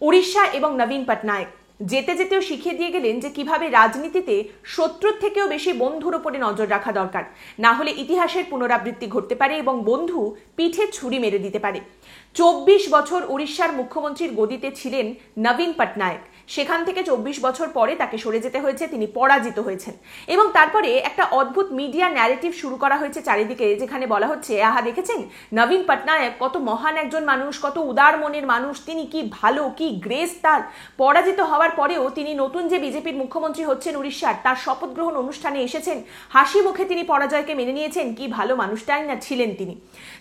উড়িষ্যা এবং নবীন পটনায়ক যেতে যেতেও শিখিয়ে দিয়ে গেলেন যে কিভাবে রাজনীতিতে শত্রুর থেকেও বেশি বন্ধুর উপরে নজর রাখা দরকার, না হলে ইতিহাসের পুনরাবৃত্তি ঘটতে পারে এবং বন্ধু পিঠে ছুরি মেরে দিতে পারে। 24 বছর উড়িষ্যার মুখ্যমন্ত্রীর গদিতে ছিলেন নবীন পটনায়ক। সেখান থেকে 24 বছর পরে তাকে সরে যেতে হয়েছে, তিনি পরাজিত হয়েছেন এবং তারপরে একটা অদ্ভুত মিডিয়া ন্যারেটিভ শুরু করা হয়েছে চারিদিকে, যেখানে বলা হচ্ছে আহা দেখেছেন নবীন পটনায়ক কত মহান একজন মানুষ, কত উদার মনের মানুষ, তিনি কি ভালো, কি গ্রেস তার। পরাজিত হওয়ার পরেও তিনি নতুন যে বিজেপির মুখ্যমন্ত্রী হচ্ছেন উড়িষ্যার, তার শপথ গ্রহণ অনুষ্ঠানে এসেছেন, হাসি মুখে তিনি পরাজয়কে মেনে নিয়েছেন। কি ভালো মানুষটাই না ছিলেন তিনি।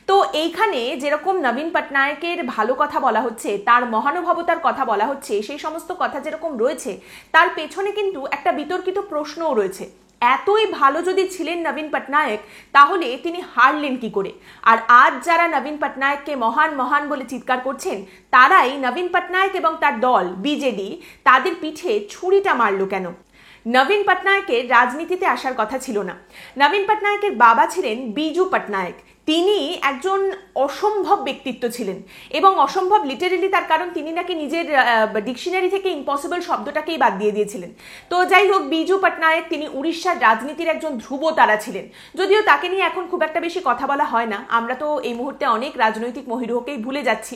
তো এইখানে যেরকম নবীন পটনায়কের ভালো কথা বলা হচ্ছে, তার মহানুভবতার কথা বলা হচ্ছে, সেই সমস্ত কথা যেরকম রয়েছে তার পেছনে কিন্তু একটা বিতর্কিত প্রশ্নও রয়েছে। এতই ভালো যদি ছিলেন নবীন পটনায়ক, তাহলে তিনি হারলেন কি করে? আর আজ যারা নবীন পটনায়ককে মহান মহান বলে চিৎকার করছেন, তারাই নবীন পটনায়ক এবং তার দল বিজেডি তাদের পিঠে ছুরিটা মারলো কেন? নবীন পটনায়কের রাজনীতিতে আসার কথা ছিল না। নবীন পটনায়কের বাবা ছিলেন বিজু পটনায়ক। তিনি একজন অসম্ভব ব্যক্তিত্ব ছিলেন এবং অসম্ভব লিটারেলি তার কারণ তিনি নাকি নিজের ডিকশনারি থেকে ইম্পসিবল শব্দটাকেই বাদ দিয়ে দিয়েছিলেন। তো যাই হোক, বিজু পটনায়ক তিনি উড়িষ্যার রাজনীতির একজন ধ্রুব তারা ছিলেন, যদিও তাকে নিয়ে এখন খুব একটা বেশি কথা বলা হয় না। আমরা তো এই মুহূর্তে অনেক রাজনৈতিক মহিরুহকেই ভুলে যাচ্ছি।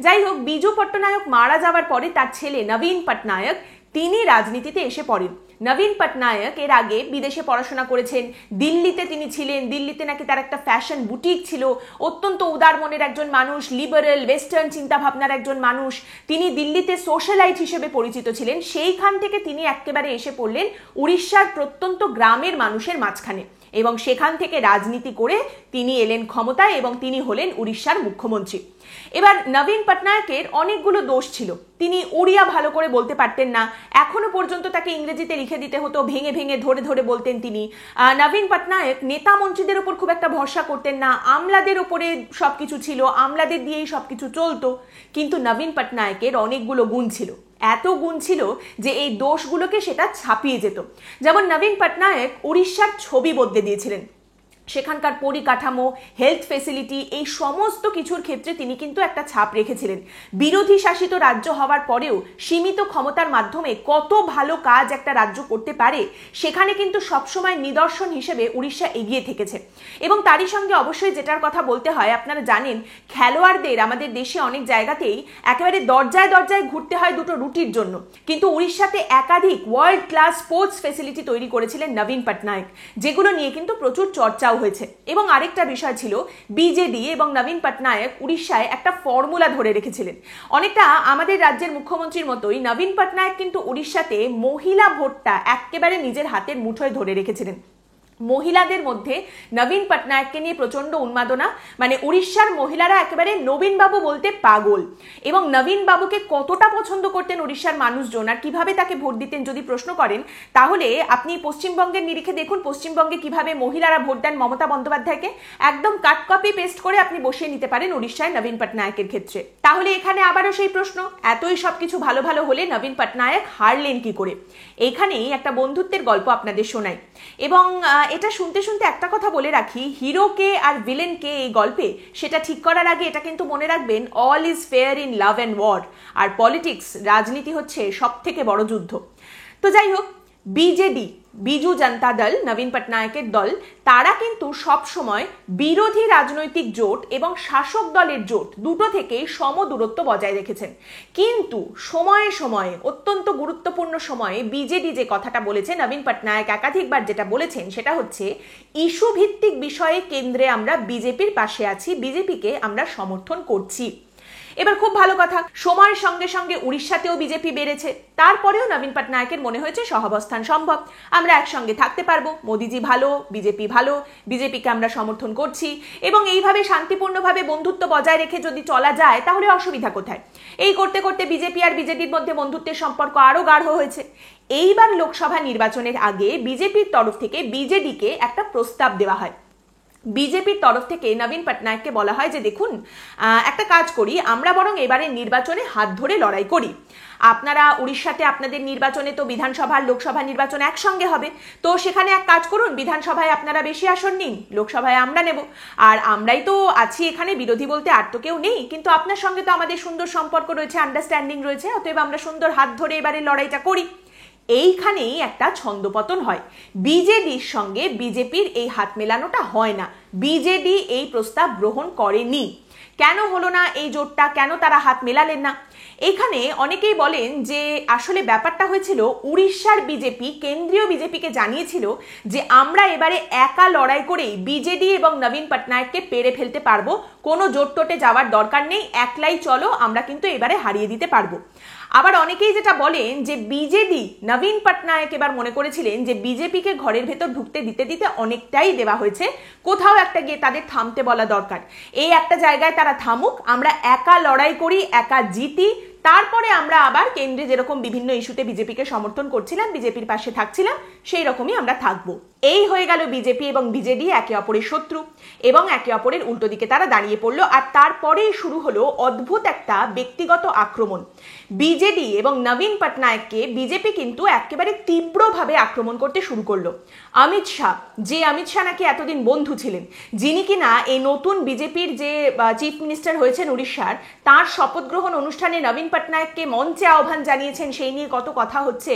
যাই হোক, বিজু পটনায়ক মারা যাওয়ার পরে তার ছেলে নবীন পটনায়ক তিনি রাজনীতিতে এসে পড়েন। নবীন পটনায়ক এর আগে বিদেশে পড়াশোনা করেছেন, দিল্লিতে তিনি ছিলেন। দিল্লিতে নাকি তার একটা ফ্যাশন বুটিক ছিল। অত্যন্ত উদার মনের একজন মানুষ, লিবারেল ওয়েস্টার্ন চিন্তাভাবনার একজন মানুষ। তিনি দিল্লিতে সোশ্যালাইট হিসেবে পরিচিত ছিলেন। সেইখান থেকে তিনি একেবারে এসে পড়লেন উড়িষ্যার প্রত্যন্ত গ্রামের মানুষের মাঝখানে এবং সেখান থেকে রাজনীতি করে তিনি এলেন ক্ষমতায় এবং তিনি হলেন উড়িষ্যার মুখ্যমন্ত্রী। এবার নবীন পটনায়কের অনেকগুলো দোষ ছিল। তিনি উড়িয়া ভালো করে বলতে পারতেন না, এখনো পর্যন্ত তাকে ইংরেজিতে লিখে দিতে হতো, ভেঙে ভেঙে ধরে ধরে বলতেন তিনি। নবীন পটনায়ক নেতা মন্ত্রীদের উপর খুব একটা ভরসা করতেন না, আমলাদের উপরে সবকিছু ছিল, আমলাদের দিয়েই সবকিছু চলতো। কিন্তু নবীন পটনায়কের অনেকগুলো গুণ ছিল, এত গুণ ছিল যে এই দোষগুলোকে সেটা ছাপিয়ে যেত। যেমন নবীন পটনায়ক উড়িষ্যার ছবি বদলে দিয়েছিলেন। সেখানকার পরিকাঠামো, হেলথ ফেসিলিটি, এই সমস্ত কিছুর ক্ষেত্রে তিনি কিন্তু একটা ছাপ রেখেছিলেন। বিরোধী শাসিত রাজ্য হওয়ার পরেও সীমিত ক্ষমতার মাধ্যমে কত ভালো কাজ একটা রাজ্য করতে পারে, সেখানে কিন্তু সবসময় নিদর্শন হিসেবে উড়িষ্যা এগিয়ে থেকেছে। এবং তারই সঙ্গে অবশ্যই যেটার কথা বলতে হয়, আপনারা জানেন খেলোয়াড়দের আমাদের দেশে অনেক জায়গাতেই একেবারে দরজায় দরজায় ঘুরতে হয় দুটো রুটির জন্য, কিন্তু উড়িষ্যাতে একাধিক ওয়ার্ল্ড ক্লাস স্পোর্টস ফেসিলিটি তৈরি করেছিলেন নবীন পটনায়ক, যেগুলো নিয়ে কিন্তু প্রচুর চর্চাও হয়েছে। এবং আরেকটা বিষয় ছিল, বিজেডি এবং নবীন পটনায়ক উড়িষ্যায় একটা ফর্মুলা ধরে রেখেছিলেন। অনেকটা আমাদের রাজ্যের মুখ্যমন্ত্রীর মতোই নবীন পটনায়ক কিন্তু উড়িষ্যাতে মহিলা ভোটটা একেবারে নিজের হাতের মুঠোয় ধরে রেখেছিলেন। মহিলাদের মধ্যে নবীন পটনায়ককে নিয়ে প্রচন্ড উন্মাদনা, মানে উড়িষ্যার মহিলারা একেবারে নবীন বাবু বলতে পাগল। এবং নবীন বাবুকে কতটা পছন্দ করতেন উড়িষ্যার মানুষজন আর কিভাবে তাকে ভোট দিতেন যদি প্রশ্ন করেন, তাহলে আপনি পশ্চিমবঙ্গের নিরিখে দেখুন পশ্চিমবঙ্গে কিভাবে মহিলারা ভোট দেন মমতা বন্দ্যোপাধ্যায়কে। একদম কাট কপি পেস্ট করে আপনি বসিয়ে নিতে পারেন উড়িষ্যায় নবীন পটনায়কের ক্ষেত্রে। তাহলে এখানে আবারও সেই প্রশ্ন, এতই সবকিছু ভালো ভালো হলে নবীন পটনায়ক হারলেন কি করে? এইখানেই একটা বন্ধুত্বের গল্প আপনাদের শোনাই। এবং এটা শুনতে শুনতে একটা কথা বলে রাখি, হিরোকে আর ভিলেনকে এই গল্পে সেটা ঠিক করার আগে এটা কিন্তু মনে রাখবেন, all is fair in love and war. আর পলিটিক্স, রাজনীতি হচ্ছে সব থেকে বড় যুদ্ধ। তো যাই হোক, বিজেডি বিজু জনতা দল, নবীন পটনায়কের দল, তারা কিন্তু সব সময় বিরোধী রাজনৈতিক জোট এবং শাসক দলের জোট দুটো থেকে সম দূরত্ব বজায় রেখেছেন। কিন্তু সময়ে সময়ে, অত্যন্ত গুরুত্বপূর্ণ সময়ে বিজেডি যে কথাটা বলেছে, নবীন পটনায়ক একাধিকবার যেটা বলেছেন সেটা হচ্ছে ইস্যু ভিত্তিক বিষয়ে কেন্দ্রে আমরা বিজেপির পাশে আছি, বিজেপিকে আমরা সমর্থন করছি। এবার খুব ভালো কথা, সময়ের সঙ্গে সঙ্গে উড়িষ্যাতেও বিজেপি বেড়েছে, তারপরেও নবীন পটনায়কের মনে হয়েছে সহাবস্থান সম্ভব, আমরা একসঙ্গে থাকতে পারবো, মোদিজি ভালো, বিজেপি ভালো, বিজেপিকে আমরা সমর্থন করছি এবং এইভাবে শান্তিপূর্ণভাবে বন্ধুত্ব বজায় রেখে যদি চলা যায় তাহলে অসুবিধা কোথায়? এই করতে করতে বিজেপি আর বিজেডির মধ্যে বন্ধুত্বের সম্পর্ক আরো গাঢ় হয়েছে। এইবার লোকসভা নির্বাচনের আগে বিজেপির তরফ থেকে বিজেডিকে একটা প্রস্তাব দেওয়া হয় বিজেপির তরফ থেকে নবীন পটনায়ককে বলা হয় যে দেখুন, একটা কাজ করি, আমরা বরং এবারের নির্বাচনে হাত ধরে লড়াই করি। আপনারা উড়িষ্যাতে আপনাদের নির্বাচনে তো বিধানসভা আর লোকসভা নির্বাচন একসঙ্গে হবে, তো সেখানে এক কাজ করুন, বিধানসভায় আপনারা বেশি আসন নিন, লোকসভায় আমরা নেব, আর আমরাই তো আছি এখানে, বিরোধী বলতে আর তো কেউ নেই, কিন্তু আপনার সঙ্গে তো আমাদের সুন্দর সম্পর্ক রয়েছে, আন্ডারস্ট্যান্ডিং রয়েছে, অতএব আমরা সুন্দর হাত ধরে এবারে লড়াইটা করি। এইখানেই একটা ছন্দপতন হয়। বিজেডির সঙ্গে বিজেপির এই হাত মেলানোটা হয় না, বিজেডি এই প্রস্তাব গ্রহণ করেনি। কেন হলো না এই জোটটা, কেন তারা হাত মেলালেন না? এখানে অনেকেই বলেন যে আসলে ব্যাপারটা হয়েছিল, উড়িষ্যার বিজেপি কেন্দ্রীয় বিজেপিকে জানিয়েছিল যে আমরা এবারে একা লড়াই করেই বিজেডি এবং নবীন পটনায়ককে পেরে ফেলতে পারবো, কোনো জোট টোটে যাওয়ার দরকার নেই, একলাই চলো, আমরা কিন্তু এবারে হারিয়ে দিতে পারবো। আবার অনেকেই যেটা বলেন যে বিজেডি, নবীন পটনায়ক এবার মনে করেছিলেন যে বিজেপিকে ঘরের ভেতর ঢুকতে দিতে দিতে অনেকটাই দেওয়া হয়েছে, কোথাও একটা গিয়ে তাদের থামতে বলা দরকার, এই একটা জায়গায় তারা থামুক, আমরা একা লড়াই করি, একা জিতি, তারপরে আমরা আবার কেন্দ্রে যেরকম বিভিন্ন ইস্যুতে বিজেপিকে সমর্থন করছিলাম, বিজেপির পাশে থাকছিলাম, সেই রকমই আমরা থাকবো। এই হয়ে গেল বিজেপি এবং বিজেডি একে অপরের শত্রু এবং একে অপরের উল্টো দিকে তারা দাঁড়িয়ে পড়লো। আর তারপরেই শুরু হলো অদ্ভুত একটা ব্যক্তিগত আক্রমণ। বিজেডি এবং নবীন পটনায়ককে বিজেপি কিন্তু একেবারে তীব্রভাবে আক্রমণ করতে শুরু করলো। অমিত শাহ, যে অমিত শাহ নাকি এতদিন বন্ধু ছিলেন, যিনি কিনা এই নতুন বিজেপির যে চিফ মিনিস্টার হয়েছেন উড়িষ্যার, তার শপথ গ্রহণ অনুষ্ঠানে নবীন পটনায়ককে মঞ্চে আহ্বান জানিয়েছেন, সেই নিয়ে কত কথা হচ্ছে।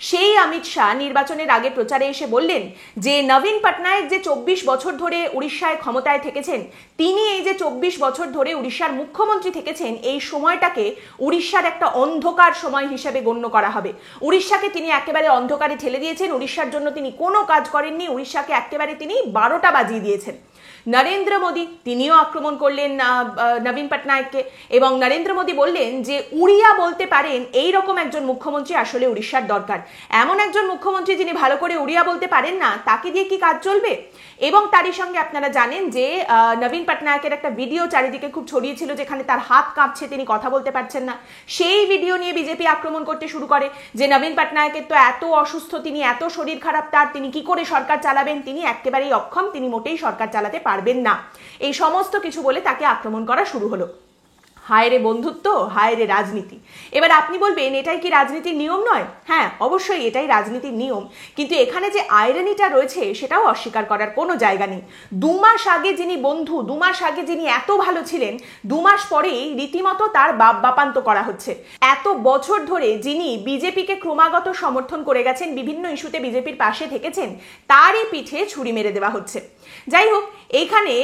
সেই অমিত শাহ নির্বাচনের আগে প্রচারে এসে বললেন যে নবীন পটনায়ক যে 24 বছর ধরে উড়িষ্যায় ক্ষমতায় থেকেছেন, তিনি এই যে 24 বছর ধরে উড়িষ্যার মুখ্যমন্ত্রী থেকেছেন, এই সময়টাকে উড়িষ্যার একটা অন্ধকার সময় হিসেবে গণ্য করা হবে। উড়িষ্যাকে তিনি একেবারে অন্ধকারে ঠেলে দিয়েছেন, উড়িষ্যার জন্য তিনি কোনো কাজ করেননি, উড়িষ্যাকে একেবারে তিনি 12টা বাজিয়ে দিয়েছেন। নরেন্দ্র মোদী তিনিও আক্রমণ করলেন নবীন পটনায়ককে এবং নরেন্দ্র মোদী বললেন যে উড়িয়া বলতে পারেন এই রকম একজন মুখ্যমন্ত্রী আসলে উড়িষ্যার দরকার। এমন একজন মুখ্যমন্ত্রী যিনি ভালো করে উড়িয়া বলতে পারেন না, তাকে দিয়ে কি কাজ চলবে? এবং তারই সঙ্গে আপনারা জানেন যে নবীন পটনায়কের একটা ভিডিও চারিদিকে খুব ছড়িয়েছিল, যেখানে তার হাত কাঁপছে, তিনি কথা বলতে পারছেন না। সেই ভিডিও নিয়ে বিজেপি আক্রমণ করতে শুরু করে যে নবীন পটনায়কের তো এত অসুস্থ, তিনি এত শরীর খারাপ তার, তিনি কি করে সরকার চালাবেন, তিনি একেবারেই অক্ষম, তিনি মোটেই সরকার চালাতে পারবেন না, এই সমস্ত কিছু বলে তাকে আক্রমণ করা শুরু হলো। হায় রে বন্ধুত্ব, হায় রে রাজনীতি। এবার আপনি বলবেন এটাই কি রাজনীতির নিয়ম নয়? হ্যাঁ, অবশ্যই এটাই রাজনীতির নিয়ম, কিন্তু এখানে যে আইরনিটা রয়েছে সেটাও অস্বীকার করার কোনো জায়গা নেই। 2 মাস আগে যিনি বন্ধু, 2 মাস আগে যিনি এত ভালো ছিলেন, 2 মাস পরেই রীতিমতো তার বাপান্ত করা হচ্ছে। এত বছর ধরে যিনি বিজেপিকে ক্রমাগত সমর্থন করে গেছেন, বিভিন্ন ইস্যুতে বিজেপির পাশে থেকেছেন, তারই পিঠে ছুরি মেরে দেওয়া হচ্ছে। যাই হোক, এইখানে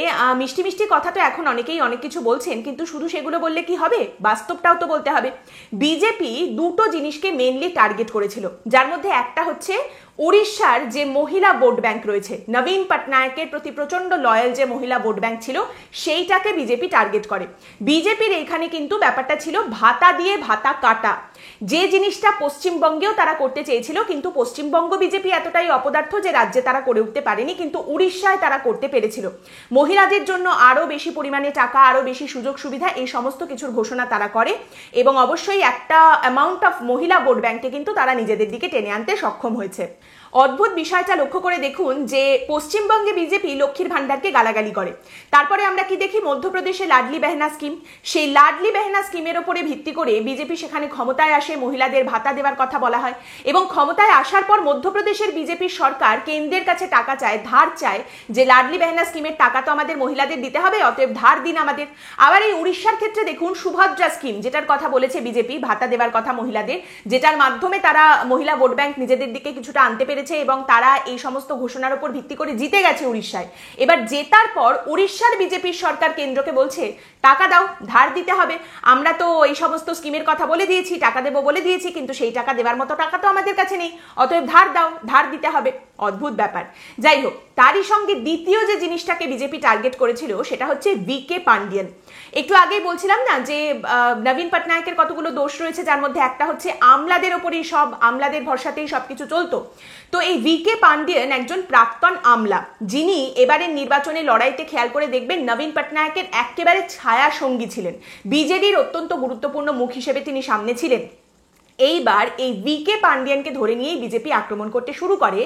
মিষ্টি মিষ্টি কথা তো এখন অনেকেই অনেক কিছু বলছেন, কিন্তু শুধু সেগুলো বললে কি হবে, বাস্তবটাও তো বলতে হবে। বিজেপি দুটো জিনিসকে মেইনলি টার্গেট করেছিল, যার মধ্যে একটা হচ্ছে উড়িষ্যার যে মহিলা ভোট ব্যাংক রয়েছে, নবীন পটনায়কের প্রতি প্রচন্ড লয়াল যে মহিলা ভোট ব্যাংক ছিল, সেইটাকে বিজেপি টার্গেট করে। বিজেপির এইখানে কিন্তু ব্যাপারটা ছিল ভাতা দিয়ে ভাতা কাটা, যে জিনিসটা পশ্চিমবঙ্গেও তারা করতে চেয়েছিল, কিন্তু পশ্চিমবঙ্গ বিজেপি এতটাই অপদার্থ যে রাজ্যে তারা করে উঠতে পারেনি, কিন্তু উড়িষ্যায় তারা করতে পেরেছিল। মহিলাদের জন্য আরো বেশি পরিমাণে টাকা, আরো বেশি সুযোগ সুবিধা, এই সমস্ত কিছুর ঘোষণা তারা করে এবং অবশ্যই একটা অ্যামাউন্ট অফ মহিলা ভোট ব্যাংকে কিন্তু তারা নিজেদের দিকে টেনে আনতে সক্ষম হয়েছে। অদ্ভুত বিষয়টা লক্ষ্য করে দেখুন যে পশ্চিমবঙ্গে বিজেপি লক্ষ্মীর ভান্ডারকে গালাগালি করে, তারপরে আমরা কি দেখি মধ্যপ্রদেশে লাডলি বেহনা স্কিম, সেই লাডলি বেহনা স্কিমের উপরে ভিত্তি করে বিজেপি সেখানে ক্ষমতায় আসে, মহিলাদের ভাতা দেওয়ার কথা বলা হয় এবং ক্ষমতায় আসার পর মধ্যপ্রদেশের বিজেপির সরকার কেন্দ্রের কাছে টাকা চায়, ধার চায়, যে লাডলি বেহনা স্কিমের টাকা তো আমাদের মহিলাদের দিতে হবে, অতএব ধার দিন আমাদের। আবার এই উড়িষ্যার ক্ষেত্রে দেখুন সুভদ্রা স্কিম, যেটার কথা বলেছে বিজেপি, ভাতা দেওয়ার কথা মহিলাদের, যেটার মাধ্যমে তারা মহিলা ভোট ব্যাংক নিজেদের দিকে কিছুটা আনতে পেরেছে এবং তারা এই সমস্ত ঘোষণার উপর ভিত্তি করে জিতে গেছে উড়িষ্যায়। এবার জেতার পর উড়িষ্যার বিজেপির সরকার কেন্দ্রকে বলছে টাকা দাও, ধার দিতে হবে, আমরা তো এই সমস্ত স্কিমের কথা বলে দিয়েছি, টাকা দেবো বলে দিয়েছি, কিন্তু সেই টাকা দেওয়ার মতো টাকা তো আমাদের কাছে নেই, অতএব ধার দাও, ধার দিতে হবে। অদ্ভুত ব্যাপার। যাই হোক, তারই সঙ্গে দ্বিতীয় যে জিনিসটাকে বিজেপি টার্গেট করেছিল সেটা হচ্ছে ভিকে পান্ডিয়ান। একটু আগেই বলছিলাম না যে নবীন পটনায়কের কতগুলো দোষ রয়েছে, যার মধ্যে একটা হচ্ছে আমলাদের ওপরেই সব, আমলাদের ভরসাতেই সবকিছু চলতো। তো এই ভিকে পান্ডিয়ান একজন প্রাক্তন আমলা, যিনি এবারের নির্বাচনে লড়াইতে খেয়াল করে দেখবেন নবীন পটনায়কের একেবারে ছায়া সঙ্গী ছিলেন, বিজেডির অত্যন্ত গুরুত্বপূর্ণ মুখ হিসেবে তিনি সামনে ছিলেন এইবার এই ভিকে পান্ডিয়ানকে ধরে নিয়েই বিজেপি আক্রমণ করতে শুরু করে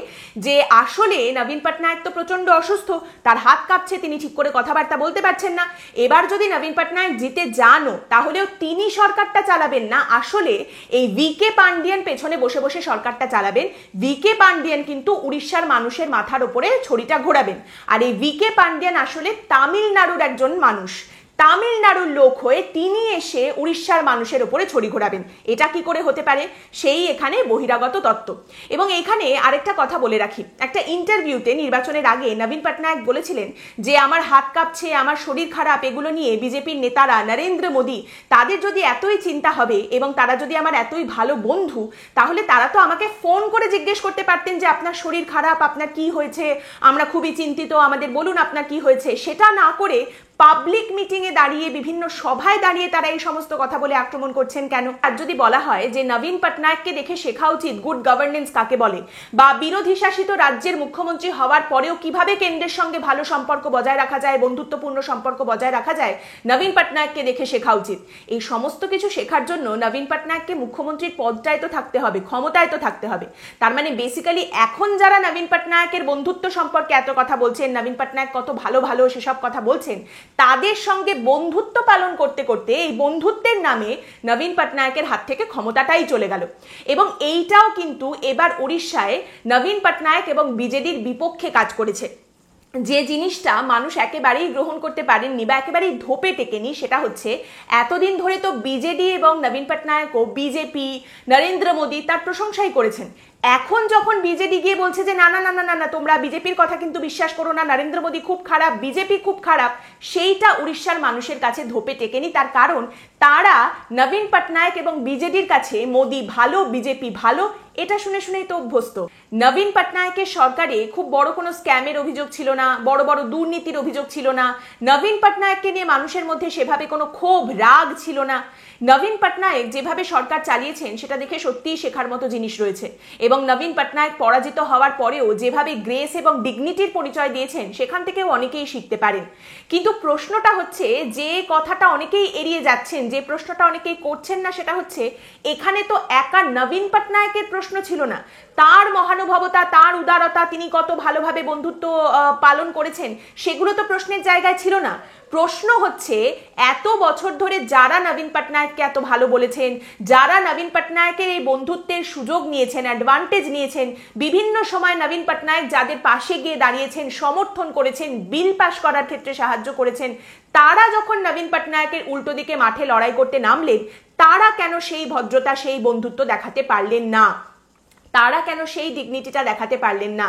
যে আসলে নবীন পটনায়ক তো প্রচন্ড অসুস্থ, তার হাত কাঁপছে, তিনি ঠিক করে কথাবার্তা বলতে পারছেন না। এবার যদি নবীন পটনায়ক জিতে যানও তাহলেও তিনি সরকারটা চালাবেন না, আসলে এই ভিকে পান্ডিয়ান পেছনে বসে বসে সরকারটা চালাবেন। ভিকে পান্ডিয়ান কিন্তু উড়িষ্যার মানুষের মাথার উপরে ছড়িটা ঘোরাবেন। আর এই ভিকে পান্ডিয়ান আসলে তামিলনাড়ুর একজন মানুষ, তামিলনাড়ুর লোক হয়ে তিনি এসে উড়িষ্যার মানুষের উপরে ছড়ি ঘোরাবেন। এটা কি করে হতে পারে, সেই এখানে বহিরাগত তত্ত্ব। এবং এখানে আরেকটা কথা বলে রাখি, একটা ইন্টারভিউতে নির্বাচনের আগে নবীন পটনায়ক বলেছিলেন যে আমার হাত কাঁপছে, আমার শরীর খারাপ, এগুলো নিয়ে বিজেপির নেতারা নরেন্দ্র মোদী তাদের যদি এতই চিন্তা হবে এবং তারা যদি আমার এতই ভালো বন্ধু, তাহলে তারা তো আমাকে ফোন করে জিজ্ঞেস করতে পারতেন যে আপনার শরীর খারাপ, আপনার কি হয়েছে, আমরা খুবই চিন্তিত, আমাদের বলুন আপনার কি হয়েছে। সেটা না করে পাবলিক মিটিং এ দাঁড়িয়ে, বিভিন্ন সভায় দাঁড়িয়ে তারা এই সমস্ত কথা বলে আক্রমণ করছেন কেন? আর যদি বলা হয় যে নবীন পটনায়ককে দেখে শেখা উচিত গুড গভর্নেন্স কাকে বলে, বা বিরোধী শাসিত রাজ্যের মুখ্যমন্ত্রী হওয়ার পরেও কিভাবে কেন্দ্রের সঙ্গে ভালো সম্পর্ক বজায় রাখা যায়, বন্ধুত্বপূর্ণ সম্পর্ক বজায় রাখা যায়, নবীন পটনায়ককে দেখে শেখা উচিত। এই সমস্ত কিছু শেখার জন্য নবীন পটনায়ককে মুখ্যমন্ত্রীর পদটায় তো থাকতে হবে, ক্ষমতায় তো থাকতে হবে। তার মানে বেসিক্যালি এখন যারা নবীন পটনায়কের বন্ধুত্ব সম্পর্কে এত কথা বলছেন, নবীন পটনায়ক কত ভালো ভালো সেসব কথা বলছেন, তাদের সঙ্গে বন্ধুত্ব পালন করতে করতে এই বন্ধুত্বের নামে নবীন পটনায়কের হাত থেকে ক্ষমতাটাই চলে গেল। এবং এইটাও কিন্তু এবার উড়িষ্যায় নবীন পটনায়ক এবং বিজেডির বিপক্ষে কাজ করেছে। যে জিনিসটা মানুষ একেবারেই গ্রহণ করতে পারেননি বা একেবারেই ধোপে টেকেনি, সেটা হচ্ছে এতদিন ধরে তো বিজেডি এবং নবীন পটনায়ক ও বিজেপি, নরেন্দ্র মোদী তার প্রশংসাই করেছেন। এখন যখন বিজেডি গিয়ে বলছে যে না না না না না তোমরা বিজেপির কথা কিন্তু বিশ্বাস করো না, নরেন্দ্র মোদী খুব খারাপ, বিজেপি খুব খারাপ, সেইটা উড়িষ্যার মানুষের কাছে ধোপে টেকেনি। তার কারণ তারা নবীন পটনায়ক এবং বিজেডির কাছে মোদী ভালো, বিজেপি ভালো, এটা শুনে শুনেই তো অভ্যস্ত। নবীন পটনায়কের সরকারে খুব বড় কোনো স্ক্যামের অভিযোগ ছিল না, বড় বড় দুর্নীতির অভিযোগ ছিল না, নবীন পটনায়ককে নিয়ে মানুষের মধ্যে সেভাবে কোনো ক্ষোভ রাগ ছিল না। নবীন পটনায়ক যেভাবে সরকার চালিয়েছেন সেটা দেখে সত্যিই শেখার মতো জিনিস রয়েছে। এবং নবীন পটনায়ক পরাজিত হওয়ার পরেও যেভাবে গ্রেস এবং ডিগনিটির পরিচয় দিয়েছেন, সেখান থেকেও অনেকেই শিখতে পারেন। কিন্তু প্রশ্নটা হচ্ছে, যে কথাটা অনেকেই এড়িয়ে যাচ্ছেন, যে প্রশ্নটা অনেকেই করছেন না, সেটা হচ্ছে এখানে তো একা নবীন পটনায়কের প্রশ্ন ছিল না, তার মহানুভবতা, তার উদারতা, তিনি কত ভালোভাবে বন্ধুত্ব পালন করেছেন, সেগুলো তো প্রশ্নের জায়গায় ছিল না। প্রশ্ন হচ্ছে এত বছর ধরে যারা নবীন পটনায়ককে এত ভালো বলেছেন, যারা নবীন পটনায়কের এই বন্ধুত্বের সুযোগ নিয়েছেন, অ্যাডভান্টেজ নিয়েছেন, বিভিন্ন সময় নবীন পটনায়ক যাদের পাশে গিয়ে দাঁড়িয়েছেন, সমর্থন করেছেন, বিল পাশ করার ক্ষেত্রে সাহায্য করেছেন, তারা যখন নবীন পটনায়কের উল্টো দিকে মাঠে লড়াই করতে নামলেন, তারা কেন সেই ভদ্রতা, সেই বন্ধুত্ব দেখাতে পারলেন না? তারা কেন সেই ডিগনিটিটা দেখাতে পারলেন না?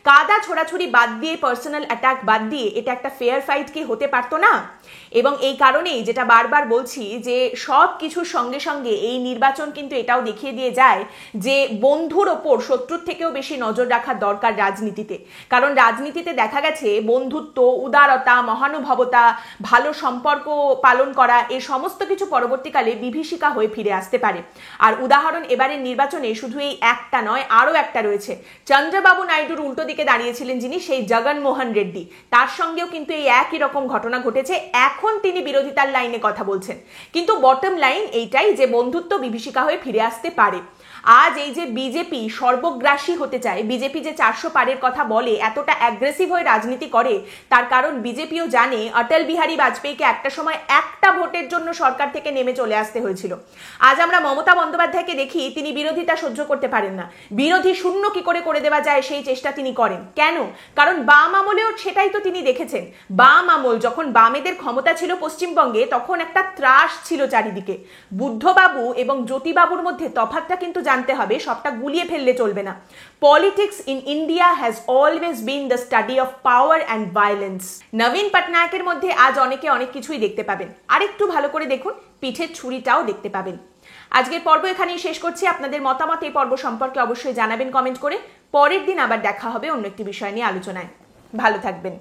কাদা ছোড়াছুড়ি বাদ দিয়ে, পার্সোনাল অ্যাটাক বাদ দিয়ে এটা একটা ফেয়ার ফাইট কি হতে পারতো না? এবং এই কারণেই যেটা বারবার বলছি যে সব কিছুর সঙ্গে সঙ্গে এই নির্বাচন কিন্তু এটাও দেখিয়ে দিয়ে যায় যে বন্ধুর ওপর শত্রুর থেকেও বেশি নজর রাখার দরকার রাজনীতিতে। কারণ রাজনীতিতে দেখা গেছে বন্ধুত্ব, উদারতা, মহানুভবতা, ভালো সম্পর্ক পালন করা, এই সমস্ত কিছু পরবর্তীকালে বিভীষিকা হয়ে ফিরে আসতে পারে। আর উদাহরণ এবারের নির্বাচনে শুধু এই একটা নয়, আরো একটা রয়েছে। চন্দ্রবাবু নাইডুর উল্টো দিকে দাঁড়িয়েছিলেন যিনি, সেই জগনমোহন রেড্ডি, তার সঙ্গেও কিন্তু এই একই রকম ঘটনা ঘটেছে। এখন তিনি বিরোধিতার লাইনে কথা বলছেন, কিন্তু বটম লাইন এইটাই যে বন্ধুত্ব বিভীষিকা হয়ে ফিরে আসতে পারে। আজ এই যে বিজেপি সর্বগ্রাসী হতে চায়, বিজেপি যে 400 পারের কথা বলে, এতটা অ্যাগ্রেসিভ হয়ে রাজনীতি করে, তার কারণ বিজেপিও জানে অটল বিহারী বাজপেয়ীকে একটা সময় একটা ভোটের জন্য সরকার থেকে নেমে চলে আসতে হয়েছিল। আজ আমরা মমতা বন্দ্যোপাধ্যায়কে দেখি, তিনি বিরোধিতা সহ্য করতে পারেন না, বিরোধী শূন্য কি করে দেওয়া যায় সেই চেষ্টা তিনি করেন। কেন? কারণ বাম আমলেও সেটাই তো তিনি দেখেছেন। বাম আমল যখন বামেদের ক্ষমতা ছিল পশ্চিমবঙ্গে, তখন একটা ত্রাস ছিল চারিদিকে। বুদ্ধবাবু এবং জ্যোতিবাবুর মধ্যে তফাৎটা কিন্তু জানতে হবে, সবটা গুলিয়ে ফেললে চলবে না। Politics in India has always been the study of power and violence. নবীন পটনায়কের মধ্যে আজ অনেকে অনেক কিছুই দেখতে পাবেন, আরেকটু ভালো করে দেখুন, পিঠের ছুরিটাও দেখতে পাবেন। আজকের পর্ব এখানেই শেষ করছি। আপনাদের মতামত এই পর্ব সম্পর্কে অবশ্যই জানাবেন কমেন্ট করে। পরের দিন আবার দেখা হবে অন্য একটি বিষয় নিয়ে আলোচনায়। ভালো থাকবেন।